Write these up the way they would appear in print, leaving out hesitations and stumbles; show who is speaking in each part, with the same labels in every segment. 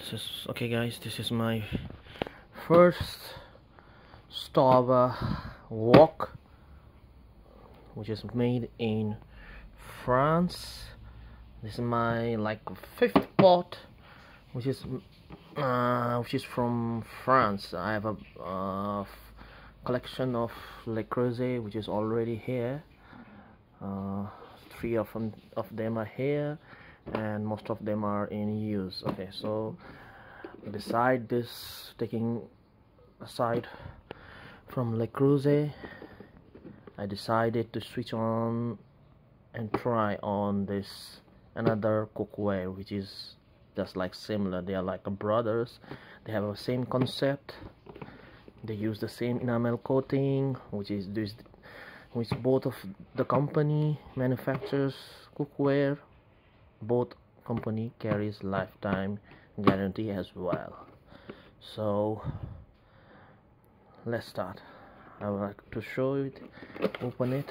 Speaker 1: Okay guys, this is my first Staub wok, which is made in France. This is my fifth pot, which is from France. I have a collection of Le Creuset, which is already here. Three of them are here, and most of them are in use. Okay, so beside this, taking aside from Le Creuset, I decided to switch on and try on this another cookware, which is just like similar. They are like brothers. They have the same concept. They use the same enamel coating, which both of the company manufactures cookware. Both company carries lifetime guarantee as well. So let's start. I would like to show it. Open it.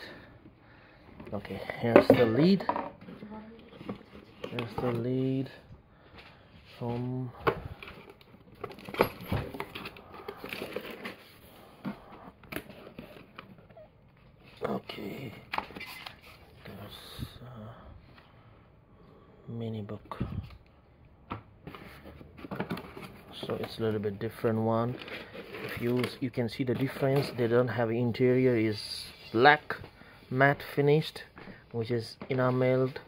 Speaker 1: Okay, here's the lid. Here's the lid from okay, there's a mini book, so it's a little bit different one. If you can see the difference. They don't have interior is black matte finished, which is enameled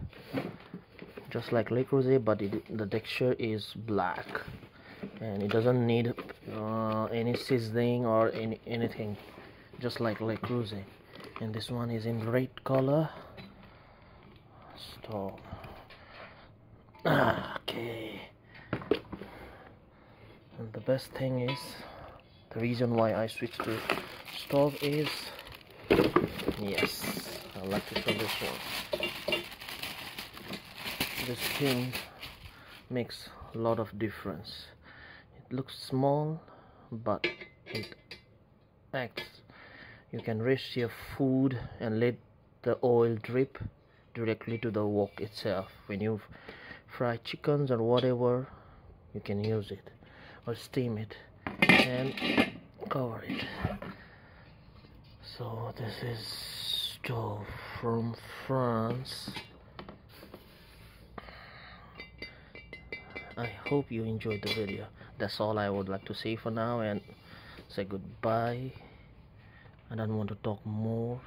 Speaker 1: just like Le Creuset, but the texture is black, and it doesn't need any sizzling or anything, just like Le Creuset. And this one is in red color. Stop. Okay. And the best thing is, the reason why I switched to Staub is, yes, I'd like to show this one. This thing makes a lot of difference. It looks small, but it acts. You can rest your food and let the oil drip directly to the wok itself. When you fry chickens or whatever, you can use it, or steam it and cover it. So this is Staub from France. I hope you enjoyed the video. That's all I would like to say for now, and say goodbye. I don't want to talk more.